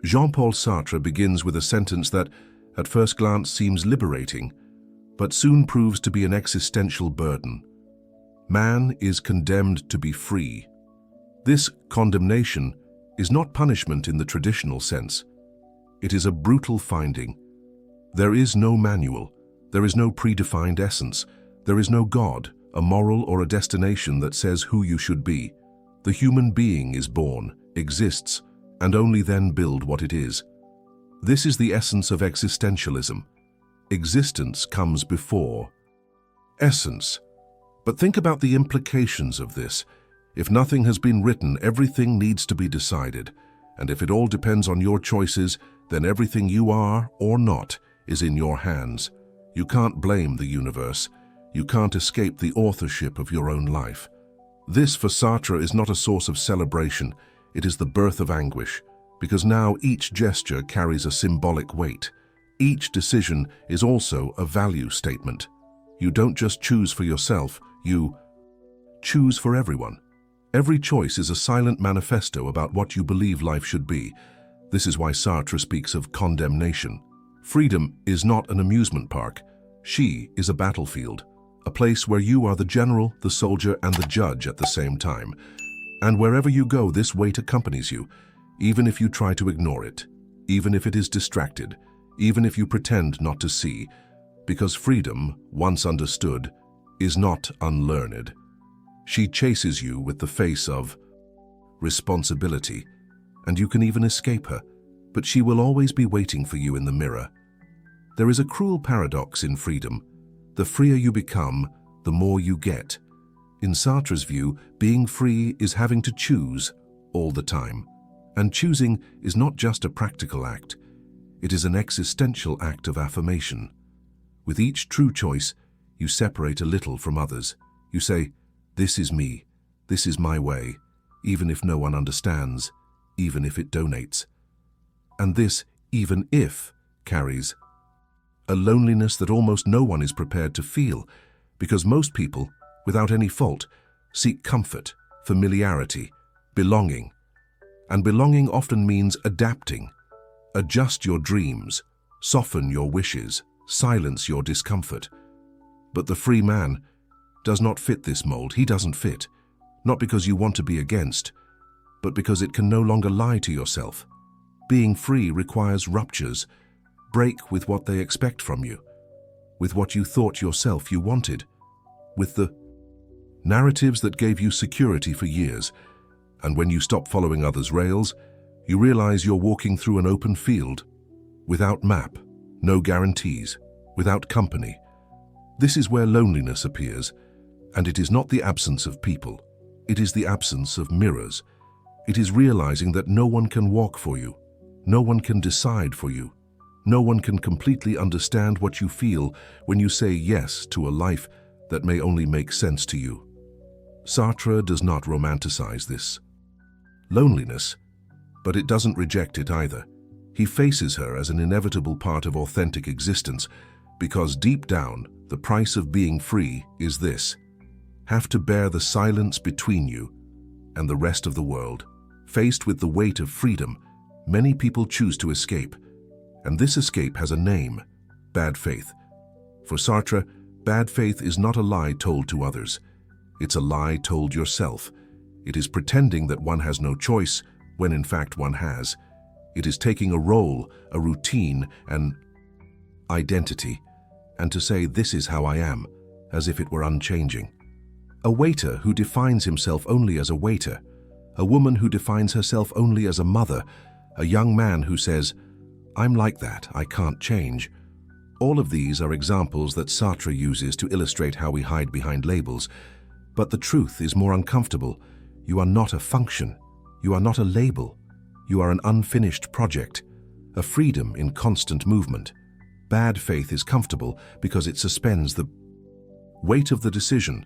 Jean-Paul Sartre begins with a sentence that, at first glance, seems liberating, but soon proves to be an existential burden. Man is condemned to be free. This condemnation is not punishment in the traditional sense. It is a brutal finding. There is no manual. There is no predefined essence. There is no God, a moral or a destination that says who you should be. The human being is born, exists, and only then build what it is. This is the essence of existentialism. Existence comes before essence. But think about the implications of this. If nothing has been written, everything needs to be decided. And if it all depends on your choices, then everything you are or not is in your hands. You can't blame the universe. You can't escape the authorship of your own life. This, for Sartre, is not a source of celebration. It is the birth of anguish, because now each gesture carries a symbolic weight. Each decision is also a value statement. You don't just choose for yourself, you choose for everyone. Every choice is a silent manifesto about what you believe life should be. This is why Sartre speaks of condemnation. Freedom is not an amusement park. She is a battlefield, a place where you are the general, the soldier, and the judge at the same time. And wherever you go, this weight accompanies you, even if you try to ignore it, even if it is distracted, even if you pretend not to see, because freedom, once understood, is not unlearned. She chases you with the face of responsibility, and you can even escape her, but she will always be waiting for you in the mirror. There is a cruel paradox in freedom. The freer you become, the more you get. In Sartre's view, being free is having to choose all the time. And choosing is not just a practical act. It is an existential act of affirmation. With each true choice, you separate a little from others. You say, this is me, this is my way, even if no one understands, even if it donates. And this even if carries a loneliness that almost no one is prepared to feel, because most people, without any fault, seek comfort, familiarity, belonging. And belonging often means adapting. Adjust your dreams, soften your wishes, silence your discomfort. But the free man does not fit this mold. He doesn't fit, not because you want to be against, but because it can no longer lie to yourself. Being free requires ruptures. Break with what they expect from you, with what you thought yourself you wanted, with the narratives that gave you security for years. And when you stop following others' rails, you realize you're walking through an open field, without map, no guarantees, without company. This is where loneliness appears, and it is not the absence of people. It is the absence of mirrors. It is realizing that no one can walk for you, no one can decide for you, no one can completely understand what you feel when you say yes to a life that may only make sense to you. Sartre does not romanticize this loneliness, but it doesn't reject it either. He faces her as an inevitable part of authentic existence, because deep down, the price of being free is this: have to bear the silence between you and the rest of the world. Faced with the weight of freedom, many people choose to escape, and this escape has a name: bad faith. For Sartre, bad faith is not a lie told to others. It's a lie told yourself. It is pretending that one has no choice when in fact one has. It is taking a role, a routine, an identity, and to say, this is how I am, as if it were unchanging. A waiter who defines himself only as a waiter, a woman who defines herself only as a mother, a young man who says, I'm like that, I can't change. All of these are examples that Sartre uses to illustrate how we hide behind labels. But the truth is more uncomfortable. You are not a function. You are not a label. You are an unfinished project, a freedom in constant movement. Bad faith is comfortable because it suspends the weight of the decision.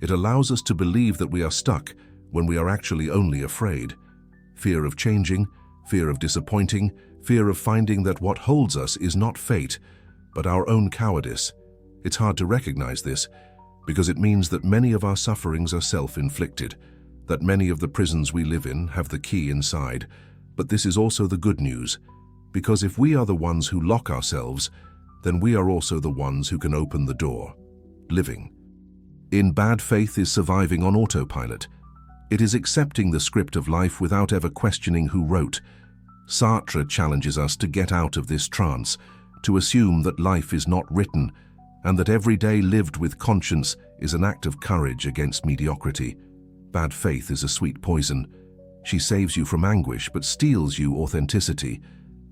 It allows us to believe that we are stuck when we are actually only afraid. Fear of changing, fear of disappointing, fear of finding that what holds us is not fate, but our own cowardice. It's hard to recognize this, because it means that many of our sufferings are self-inflicted, that many of the prisons we live in have the key inside, But this is also the good news, because if we are the ones who lock ourselves, then we are also the ones who can open the door. Living in bad faith is surviving on autopilot. It is accepting the script of life without ever questioning who wrote. Sartre challenges us to get out of this trance, to assume that life is not written, and that every day lived with conscience is an act of courage against mediocrity. Bad faith is a sweet poison. She saves you from anguish but steals you authenticity.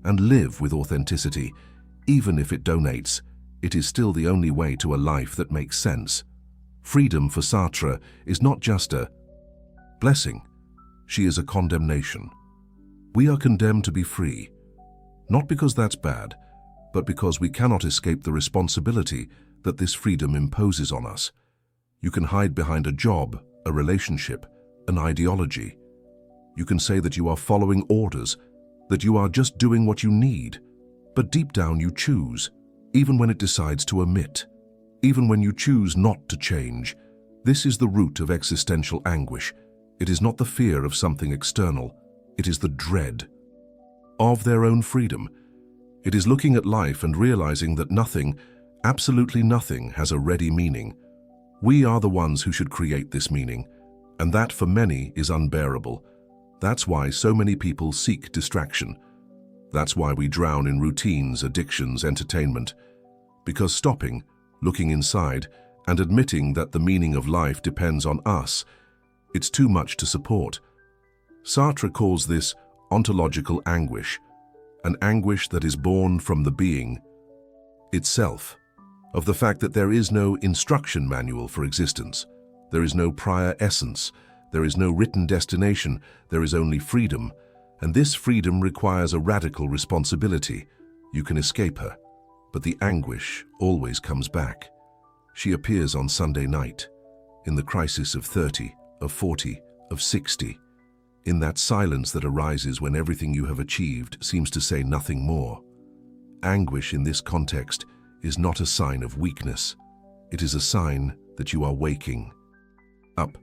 And live with authenticity. Even if it donates, it is still the only way to a life that makes sense. Freedom for Sartre is not just a blessing. She is a condemnation. We are condemned to be free, not because that's bad, but because we cannot escape the responsibility that this freedom imposes on us. You can hide behind a job, a relationship, an ideology. You can say that you are following orders, that you are just doing what you need, but deep down you choose, even when it decides to omit, even when you choose not to change. This is the root of existential anguish. It is not the fear of something external, it is the dread of their own freedom. It is looking at life and realizing that nothing, absolutely nothing, has a ready meaning. We are the ones who should create this meaning, and that for many is unbearable. That's why so many people seek distraction. That's why we drown in routines, addictions, entertainment. Because stopping, looking inside, and admitting that the meaning of life depends on us, it's too much to support. Sartre calls this ontological anguish, an anguish that is born from the being itself, of the fact that there is no instruction manual for existence. There is no prior essence. There is no written destination. There is only freedom. And this freedom requires a radical responsibility. You can escape her, but the anguish always comes back. She appears on Sunday night, in the crisis of 30, of 40, of 60, in that silence that arises when everything you have achieved seems to say nothing more. Anguish in this context is not a sign of weakness. It is a sign that you are waking up,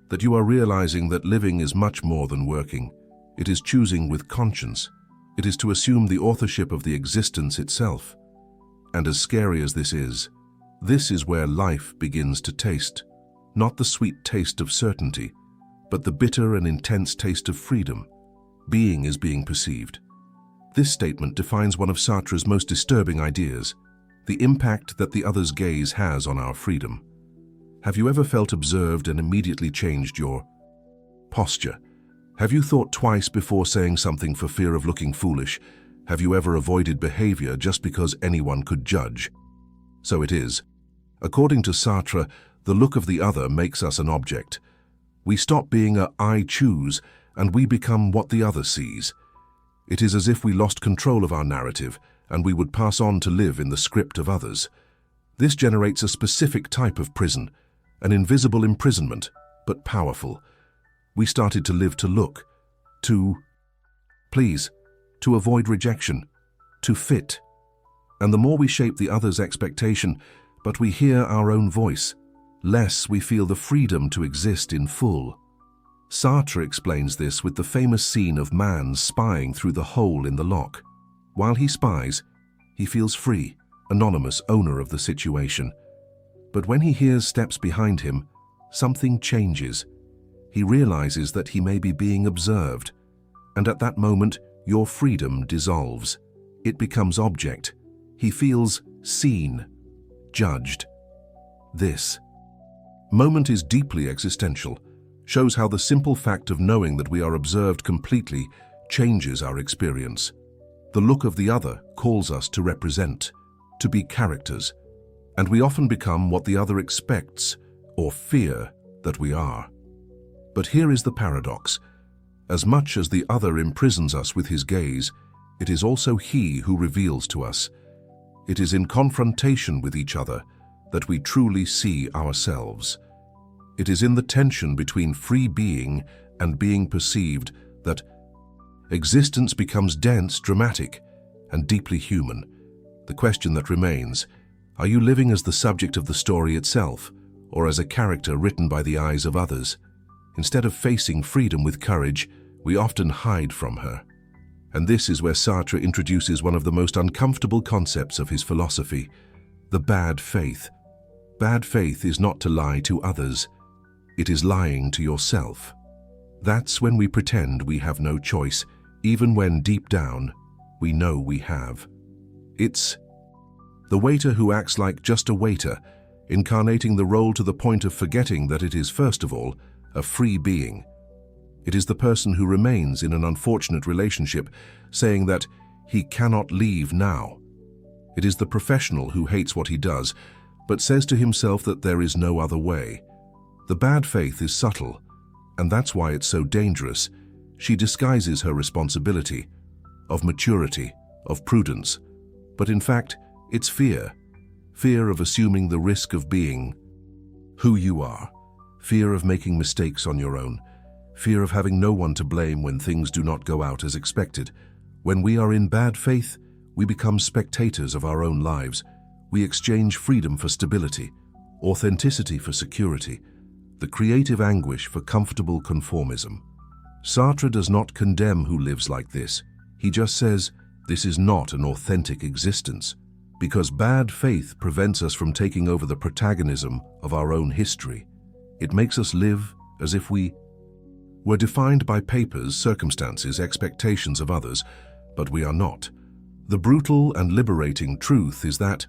that you are realizing that living is much more than working. It is choosing with conscience. It is to assume the authorship of the existence itself. And as scary as this is where life begins to taste, not the sweet taste of certainty, but the bitter and intense taste of freedom. Being is being perceived. This statement defines one of Sartre's most disturbing ideas, the impact that the other's gaze has on our freedom. Have you ever felt observed and immediately changed your posture? Have you thought twice before saying something for fear of looking foolish? Have you ever avoided behavior just because anyone could judge? So it is. According to Sartre, the look of the other makes us an object. We stop being a I choose and we become what the other sees. It is as if we lost control of our narrative and we would pass on to live in the script of others. This generates a specific type of prison, an invisible imprisonment, but powerful. We started to live to look, to please, to avoid rejection, to fit. And the more we shape the other's expectation, but we hear our own voice, less we feel the freedom to exist in full. Sartre explains this with the famous scene of man spying through the hole in the lock. While he spies, he feels free, anonymous owner of the situation. But when he hears steps behind him, something changes. He realizes that he may be being observed, and at that moment, your freedom dissolves. It becomes object. He feels seen, judged. This moment is deeply existential, shows how the simple fact of knowing that we are observed completely changes our experience. The look of the other calls us to represent, to be characters, and we often become what the other expects or fear that we are. But here is the paradox. As much as the other imprisons us with his gaze, it is also he who reveals to us. It is in confrontation with each other that we truly see ourselves. It is in the tension between free being and being perceived that existence becomes dense, dramatic, and deeply human. The question that remains, are you living as the subject of the story itself, or as a character written by the eyes of others? Instead of facing freedom with courage, we often hide from her. And this is where Sartre introduces one of the most uncomfortable concepts of his philosophy, the bad faith. Bad faith is not to lie to others. It is lying to yourself. That's when we pretend we have no choice, even when deep down we know we have. It's the waiter who acts like just a waiter, incarnating the role to the point of forgetting that it is, first of all, a free being. It is the person who remains in an unfortunate relationship, saying that he cannot leave now. It is the professional who hates what he does, but says to himself that there is no other way. The bad faith is subtle, and that's why it's so dangerous. She disguises her responsibility, of maturity, of prudence, but in fact, it's fear. Fear of assuming the risk of being who you are. Fear of making mistakes on your own. Fear of having no one to blame when things do not go out as expected. When we are in bad faith, we become spectators of our own lives. We exchange freedom for stability, authenticity for security, the creative anguish for comfortable conformism. Sartre does not condemn who lives like this. He just says, this is not an authentic existence, because bad faith prevents us from taking over the protagonism of our own history. It makes us live as if we were defined by papers, circumstances, expectations of others, but we are not. The brutal and liberating truth is that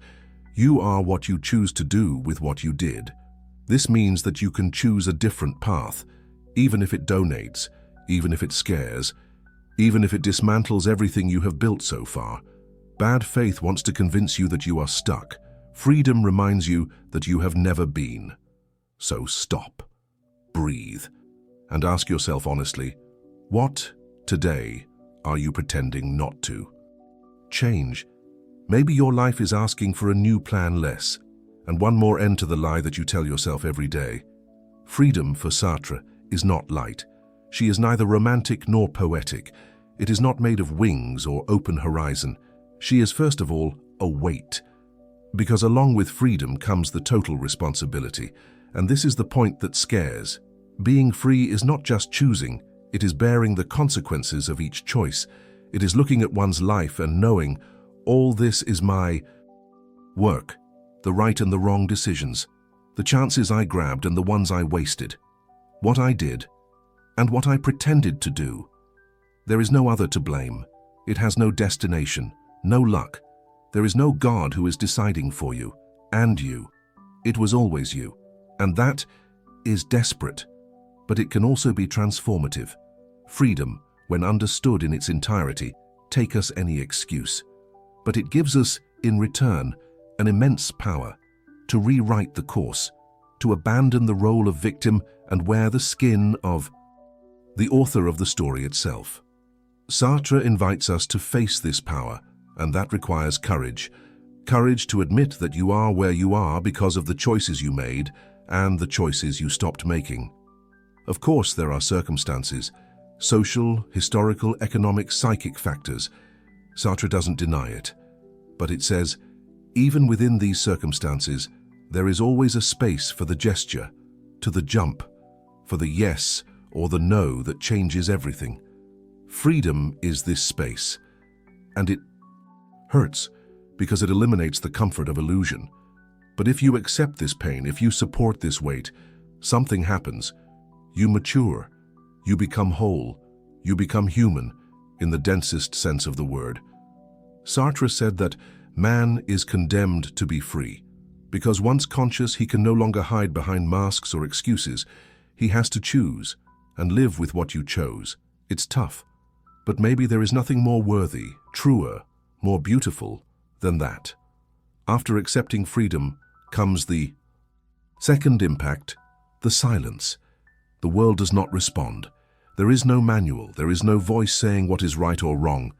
you are what you choose to do with what you did. This means that you can choose a different path, even if it donates, even if it scares, even if it dismantles everything you have built so far. Bad faith wants to convince you that you are stuck. Freedom reminds you that you have never been. So stop, breathe, and ask yourself honestly, what today are you pretending not to change? Maybe your life is asking for a new plan less, and one more end to the lie that you tell yourself every day. Freedom for Sartre is not light. She is neither romantic nor poetic. It is not made of wings or open horizon. She is first of all a weight, because along with freedom comes the total responsibility, and this is the point that scares. Being free is not just choosing, it is bearing the consequences of each choice. It is looking at one's life and knowing, all this is my work, the right and the wrong decisions, the chances I grabbed and the ones I wasted, what I did, and what I pretended to do. There is no other to blame. It has no destination, no luck. There is no God who is deciding for you, and you. It was always you. And that is desperate, but it can also be transformative. Freedom, when understood in its entirety, take us any excuse. But it gives us, in return, an immense power to rewrite the course, to abandon the role of victim and wear the skin of the author of the story itself. Sartre invites us to face this power, and that requires courage. Courage to admit that you are where you are because of the choices you made and the choices you stopped making. Of course, there are circumstances, social, historical, economic, psychic factors. Sartre doesn't deny it, but it says, even within these circumstances, there is always a space for the gesture, to the jump, for the yes or the no that changes everything. Freedom is this space, and it hurts because it eliminates the comfort of illusion. But if you accept this pain, if you support this weight, something happens. You mature, you become whole, you become human in the densest sense of the word. Sartre said that man is condemned to be free, because once conscious he can no longer hide behind masks or excuses. He has to choose and live with what you chose. It's tough, but maybe there is nothing more worthy, truer, more beautiful than that. After accepting freedom comes the second impact, the silence. The world does not respond. There is no manual, there is no voice saying what is right or wrong,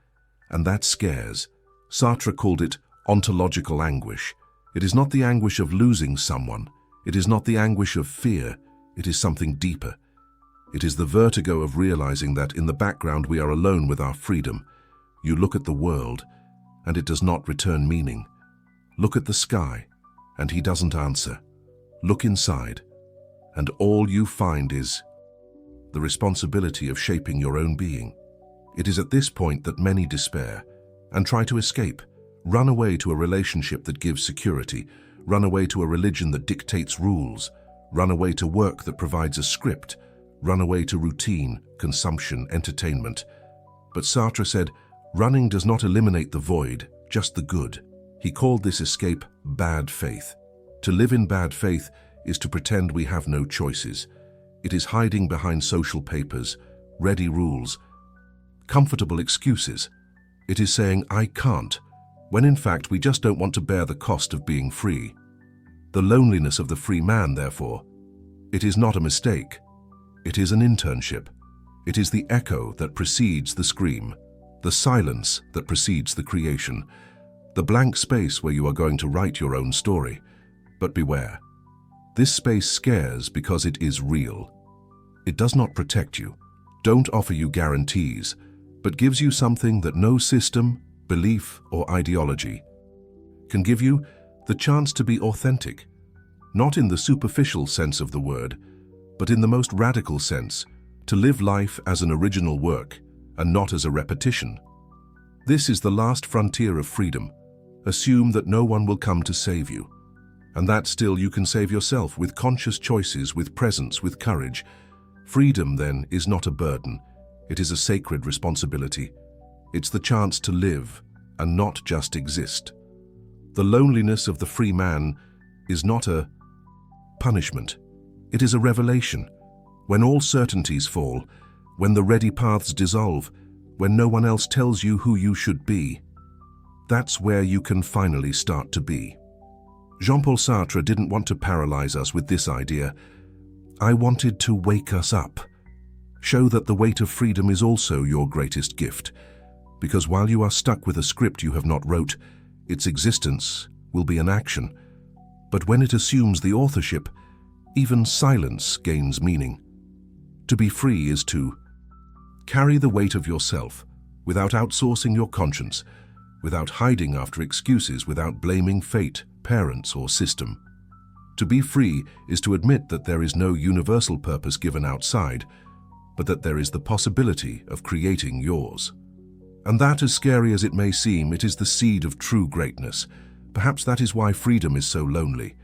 and that scares. Sartre called it ontological anguish. It is not the anguish of losing someone. It is not the anguish of fear. It is something deeper. It is the vertigo of realizing that in the background we are alone with our freedom. You look at the world, and it does not return meaning. Look at the sky, and he doesn't answer. Look inside, and all you find is the responsibility of shaping your own being. It is at this point that many despair and try to escape, run away to a relationship that gives security, run away to a religion that dictates rules, run away to work that provides a script, run away to routine, consumption, entertainment. But Sartre said, running does not eliminate the void, just the good. He called this escape bad faith. To live in bad faith is to pretend we have no choices. It is hiding behind social papers, ready rules, comfortable excuses. It is saying, I can't, when in fact we just don't want to bear the cost of being free. The loneliness of the free man, therefore, it is not a mistake. It is an internship. It is the echo that precedes the scream, the silence that precedes the creation, the blank space where you are going to write your own story. But beware. This space scares because it is real. It does not protect you, don't offer you guarantees, but gives you something that no system, belief, or ideology can give you: the chance to be authentic. Not in the superficial sense of the word, but in the most radical sense, to live life as an original work and not as a repetition. This is the last frontier of freedom. Assume that no one will come to save you, and that still you can save yourself with conscious choices, with presence, with courage. Freedom, then, is not a burden. It is a sacred responsibility. It's the chance to live and not just exist. The loneliness of the free man is not a punishment. It is a revelation. When all certainties fall, when the ready paths dissolve, when no one else tells you who you should be, that's where you can finally start to be. Jean-Paul Sartre didn't want to paralyze us with this idea. I wanted to wake us up. Show that the weight of freedom is also your greatest gift. Because while you are stuck with a script you have not wrote, its existence will be an action. But when it assumes the authorship, even silence gains meaning. To be free is to carry the weight of yourself without outsourcing your conscience, without hiding after excuses, without blaming fate, parents, or system. To be free is to admit that there is no universal purpose given outside, but that there is the possibility of creating yours. And that, as scary as it may seem, it is the seed of true greatness. Perhaps that is why freedom is so lonely,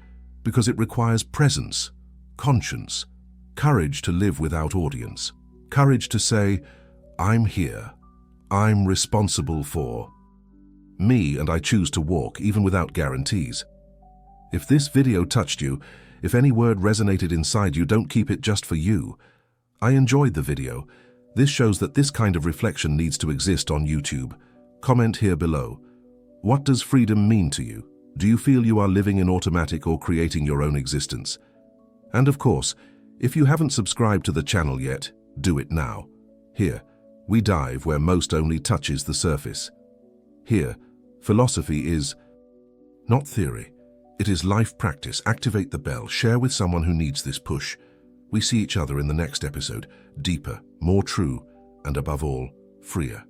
because it requires presence, conscience, courage to live without audience, courage to say, I'm here, I'm responsible for me, and I choose to walk even without guarantees. If this video touched you, if any word resonated inside you, don't keep it just for you. I enjoyed the video. This shows that this kind of reflection needs to exist on YouTube. Comment here below. What does freedom mean to you? Do you feel you are living in automatic or creating your own existence? And of course, if you haven't subscribed to the channel yet, do it now. Here, we dive where most only touches the surface. Here, philosophy is not theory. It is life practice. Activate the bell. Share with someone who needs this push. We see each other in the next episode, deeper, more true, and above all, freer.